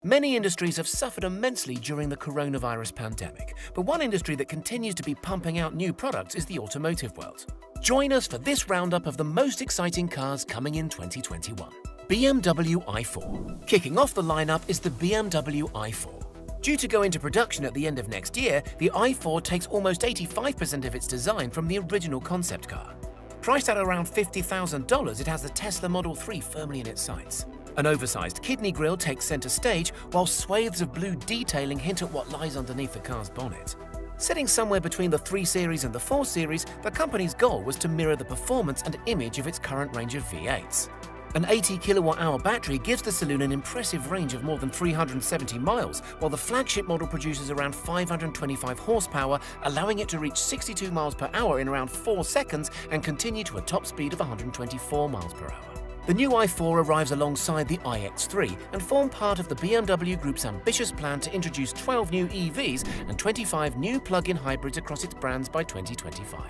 Many industries have suffered immensely during the coronavirus pandemic, but one industry that continues to be pumping out new products is the automotive world. Join us for this roundup of the most exciting cars coming in 2021. BMW i4. Kicking off the lineup is the BMW i4. Due to go into production at the end of next year, the i4 takes almost 85% of its design from the original concept car. Priced at around $50,000, it has the Tesla Model 3 firmly in its sights. An oversized kidney grille takes center stage, while swathes of blue detailing hint at what lies underneath the car's bonnet. Sitting somewhere between the 3 Series and the 4 Series, the company's goal was to mirror the performance and image of its current range of V8s. An 80 kWh battery gives the saloon an impressive range of more than 370 miles, while the flagship model produces around 525 horsepower, allowing it to reach 62 miles per hour in around 4 seconds and continue to a top speed of 124 miles per hour. The new i4 arrives alongside the iX3 and form part of the BMW Group's ambitious plan to introduce 12 new EVs and 25 new plug-in hybrids across its brands by 2025.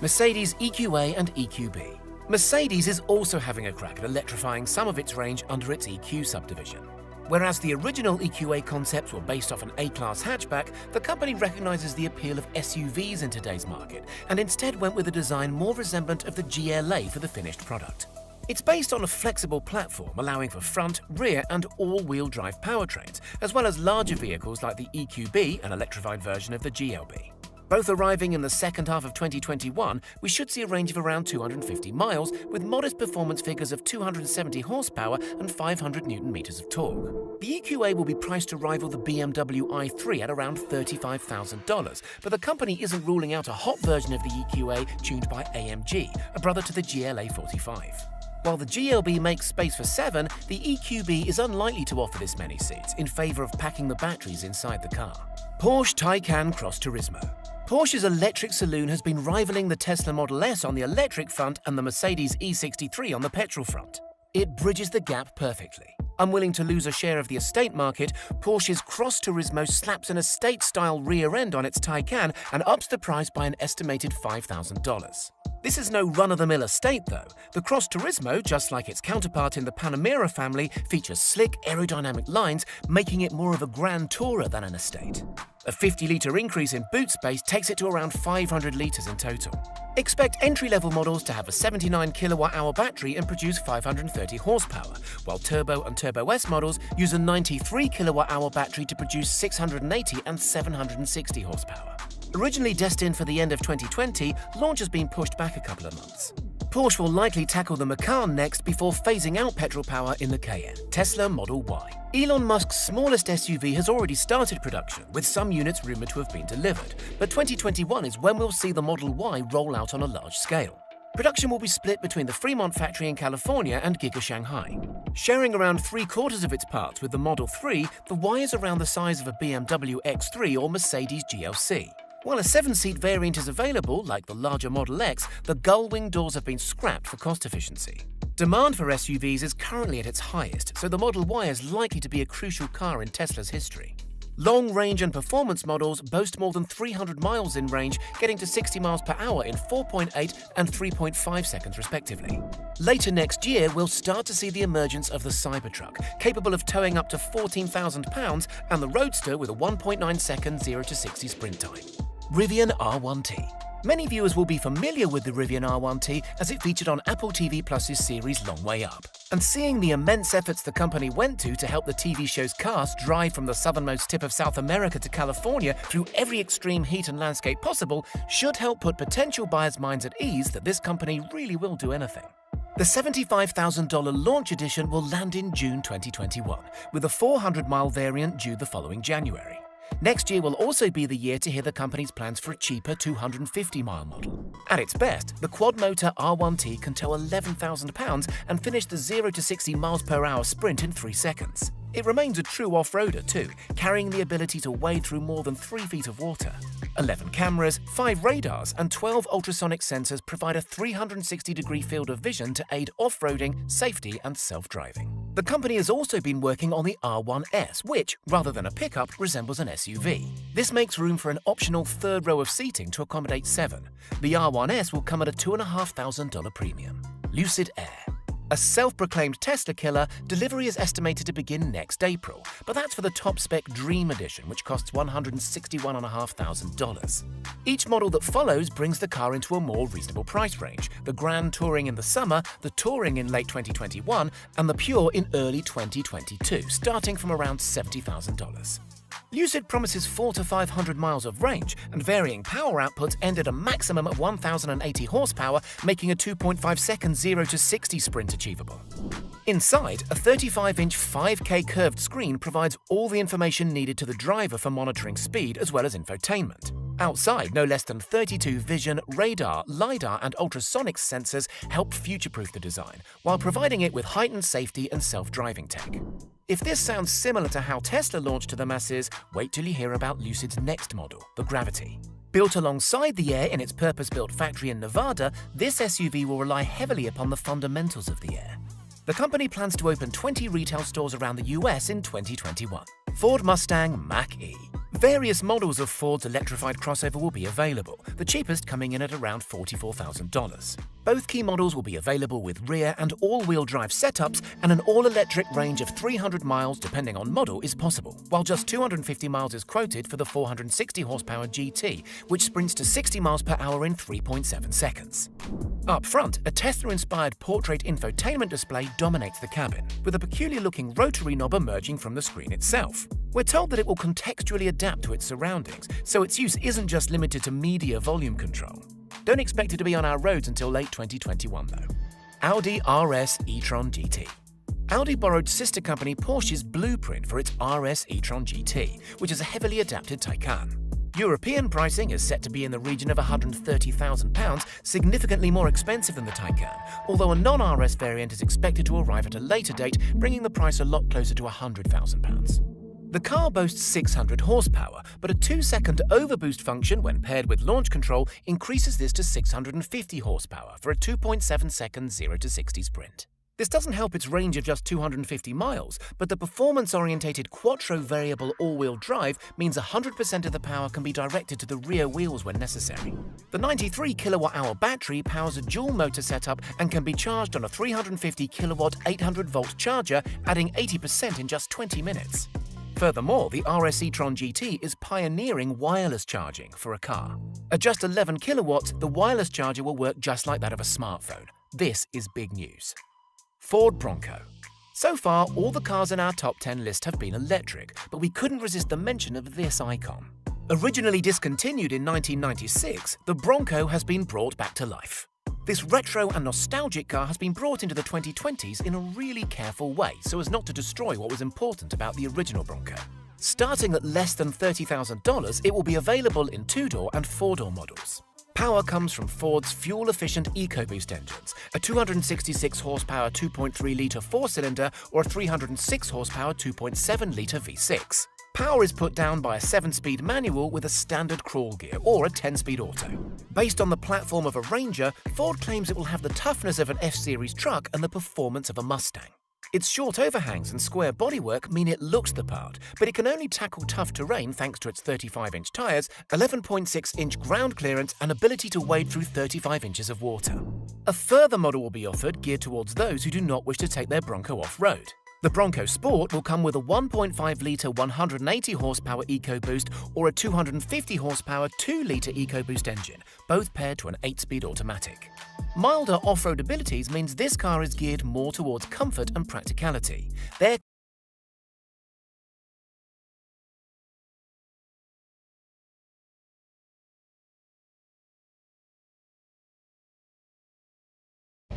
Mercedes EQA and EQB. Mercedes is also having a crack at electrifying some of its range under its EQ subdivision. Whereas the original EQA concepts were based off an A-Class hatchback, the company recognizes the appeal of SUVs in today's market and instead went with a design more resemblant of the GLA for the finished product. It's based on a flexible platform allowing for front, rear and all-wheel drive powertrains, as well as larger vehicles like the EQB, an electrified version of the GLB. Both arriving in the second half of 2021, we should see a range of around 250 miles, with modest performance figures of 270 horsepower and 500 Nm of torque. The EQA will be priced to rival the BMW i3 at around $35,000, but the company isn't ruling out a hot version of the EQA tuned by AMG, a brother to the GLA 45. While the GLB makes space for 7, the EQB is unlikely to offer this many seats in favor of packing the batteries inside the car. Porsche Taycan Cross Turismo. Porsche's electric saloon has been rivaling the Tesla Model S on the electric front and the Mercedes E63 on the petrol front. It bridges the gap perfectly. Unwilling to lose a share of the estate market, Porsche's Cross Turismo slaps an estate-style rear end on its Taycan and ups the price by an estimated $5,000. This is no run-of-the-mill estate though. The Cross Turismo, just like its counterpart in the Panamera family, features slick aerodynamic lines, making it more of a grand tourer than an estate. A 50-litre increase in boot space takes it to around 500 litres in total. Expect entry-level models to have a 79 kWh battery and produce 530 horsepower, while Turbo and Turbo S models use a 93 kWh battery to produce 680 and 760 horsepower. Originally destined for the end of 2020, launch has been pushed back a couple of months. Porsche will likely tackle the Macan next before phasing out petrol power in the Cayenne. Tesla Model Y. Elon Musk's smallest SUV has already started production, with some units rumored to have been delivered, but 2021 is when we'll see the Model Y roll out on a large scale. Production will be split between the Fremont factory in California and Giga Shanghai. Sharing around 3/4 of its parts with the Model 3, the Y is around the size of a BMW X3 or Mercedes GLC. While a 7-seat variant is available, like the larger Model X, the gull-wing doors have been scrapped for cost efficiency. Demand for SUVs is currently at its highest, so the Model Y is likely to be a crucial car in Tesla's history. Long-range and performance models boast more than 300 miles in range, getting to 60 miles per hour in 4.8 and 3.5 seconds respectively. Later next year, we'll start to see the emergence of the Cybertruck, capable of towing up to 14,000 pounds, and the Roadster with a 1.9-second 0-60 sprint time. Rivian R1T. Many viewers will be familiar with the Rivian R1T as it featured on Apple TV Plus's series Long Way Up. And seeing the immense efforts the company went to help the TV show's cast drive from the southernmost tip of South America to California through every extreme heat and landscape possible should help put potential buyers' minds at ease that this company really will do anything. The $75,000 launch edition will land in June 2021, with a 400-mile variant due the following January. Next year will also be the year to hear the company's plans for a cheaper 250-mile model. At its best, the quad-motor R1T can tow 11,000 pounds and finish the 0-60 miles per hour sprint in 3 seconds. It remains a true off-roader too, carrying the ability to wade through more than 3 feet of water. 11 cameras, 5 radars, and 12 ultrasonic sensors provide a 360-degree field of vision to aid off-roading, safety, and self-driving. The company has also been working on the R1S, which, rather than a pickup, resembles an SUV. This makes room for an optional third row of seating to accommodate 7. The R1S will come at a $2,500 premium. Lucid Air. A self-proclaimed Tesla killer, delivery is estimated to begin next April, but that's for the top-spec Dream Edition, which costs $161,500. Each model that follows brings the car into a more reasonable price range, the Grand Touring in the summer, the Touring in late 2021, and the Pure in early 2022, starting from around $70,000. Lucid promises 400 to 500 miles of range, and varying power outputs end at a maximum of 1,080 horsepower, making a 2.5-second 0 to 60 sprint achievable. Inside, a 35-inch 5K curved screen provides all the information needed to the driver for monitoring speed as well as infotainment. Outside, no less than 32 vision, radar, LiDAR, and ultrasonic sensors help future-proof the design, while providing it with heightened safety and self-driving tech. If this sounds similar to how Tesla launched to the masses, wait till you hear about Lucid's next model, the Gravity. Built alongside the Air in its purpose-built factory in Nevada, this SUV will rely heavily upon the fundamentals of the Air. The company plans to open 20 retail stores around the US in 2021. Ford Mustang Mach-E. Various models of Ford's electrified crossover will be available, the cheapest coming in at around $44,000. Both key models will be available with rear and all-wheel drive setups, and an all-electric range of 300 miles depending on model is possible, while just 250 miles is quoted for the 460 horsepower GT, which sprints to 60 miles per hour in 3.7 seconds. Up front, a Tesla-inspired portrait infotainment display dominates the cabin, with a peculiar-looking rotary knob emerging from the screen itself. We're told that it will contextually adapt to its surroundings, so its use isn't just limited to media volume control. Don't expect it to be on our roads until late 2021, though. Audi RS e-tron GT. Audi borrowed sister company Porsche's blueprint for its RS e-tron GT, which is a heavily adapted Taycan. European pricing is set to be in the region of £130,000, significantly more expensive than the Taycan, although a non-RS variant is expected to arrive at a later date, bringing the price a lot closer to £100,000. The car boasts 600 horsepower, but a 2-second overboost function when paired with launch control increases this to 650 horsepower for a 2.7-second 0 to 60 sprint. This doesn't help its range of just 250 miles, but the performance-orientated Quattro variable all-wheel drive means 100% of the power can be directed to the rear wheels when necessary. The 93 kilowatt-hour battery powers a dual-motor setup and can be charged on a 350 kilowatt 800-volt charger, adding 80% in just 20 minutes. Furthermore, the RS e-tron GT is pioneering wireless charging for a car. At just 11 kilowatts, the wireless charger will work just like that of a smartphone. This is big news. Ford Bronco. So far, all the cars in our top 10 list have been electric, but we couldn't resist the mention of this icon. Originally discontinued in 1996, the Bronco has been brought back to life. This retro and nostalgic car has been brought into the 2020s in a really careful way so as not to destroy what was important about the original Bronco. Starting at less than $30,000, it will be available in 2-door and 4-door models. Power comes from Ford's fuel-efficient EcoBoost engines, a 266 horsepower 2.3-litre 4-cylinder or a 306 horsepower 2.7-litre V6. Power is put down by a 7-speed manual with a standard crawl gear or a 10-speed auto. Based on the platform of a Ranger, Ford claims it will have the toughness of an F-Series truck and the performance of a Mustang. Its short overhangs and square bodywork mean it looks the part, but it can only tackle tough terrain thanks to its 35-inch tires, 11.6-inch ground clearance, and ability to wade through 35 inches of water. A further model will be offered geared towards those who do not wish to take their Bronco off-road. The Bronco Sport will come with a 1.5-litre 180-horsepower EcoBoost or a 250-horsepower 2-litre EcoBoost engine, both paired to an 8-speed automatic. Milder off-road abilities means this car is geared more towards comfort and practicality.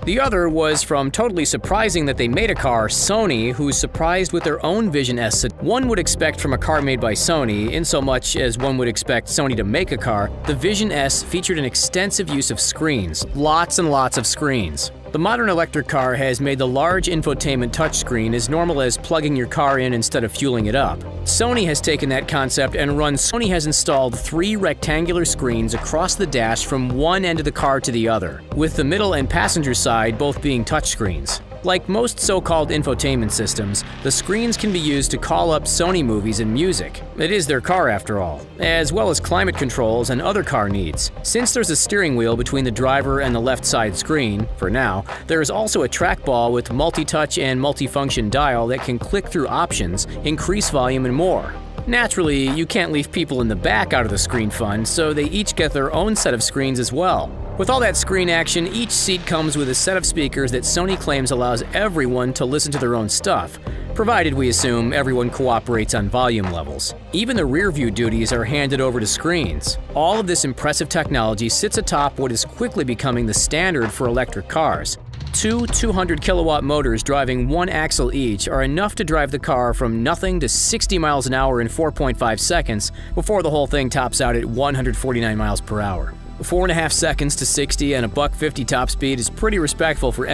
The other was from totally surprising that they made a car, Sony, who's surprised with their own Vision S. One would expect from a car made by Sony, in so much as one would expect Sony to make a car, the Vision S featured an extensive use of screens. Lots and lots of screens. The modern electric car has made the large infotainment touchscreen as normal as plugging your car in instead of fueling it up. Sony has taken that concept and Sony has installed 3 rectangular screens across the dash from one end of the car to the other, with the middle and passenger side both being touchscreens. Like most so-called infotainment systems, the screens can be used to call up Sony movies and music. It is their car after all, as well as climate controls and other car needs. Since there's a steering wheel between the driver and the left side screen, for now, there is also a trackball with multi-touch and multi-function dial that can click through options, increase volume, and more. Naturally, you can't leave people in the back out of the screen fun, so they each get their own set of screens as well. With all that screen action, each seat comes with a set of speakers that Sony claims allows everyone to listen to their own stuff, provided we assume everyone cooperates on volume levels. Even the rear view duties are handed over to screens. All of this impressive technology sits atop what is quickly becoming the standard for electric cars. Two 200-kilowatt motors driving one axle each are enough to drive the car from nothing to 60 miles an hour in 4.5 seconds before the whole thing tops out at 149 miles per hour. 4.5 seconds to 60 and a $150 top speed is pretty respectful for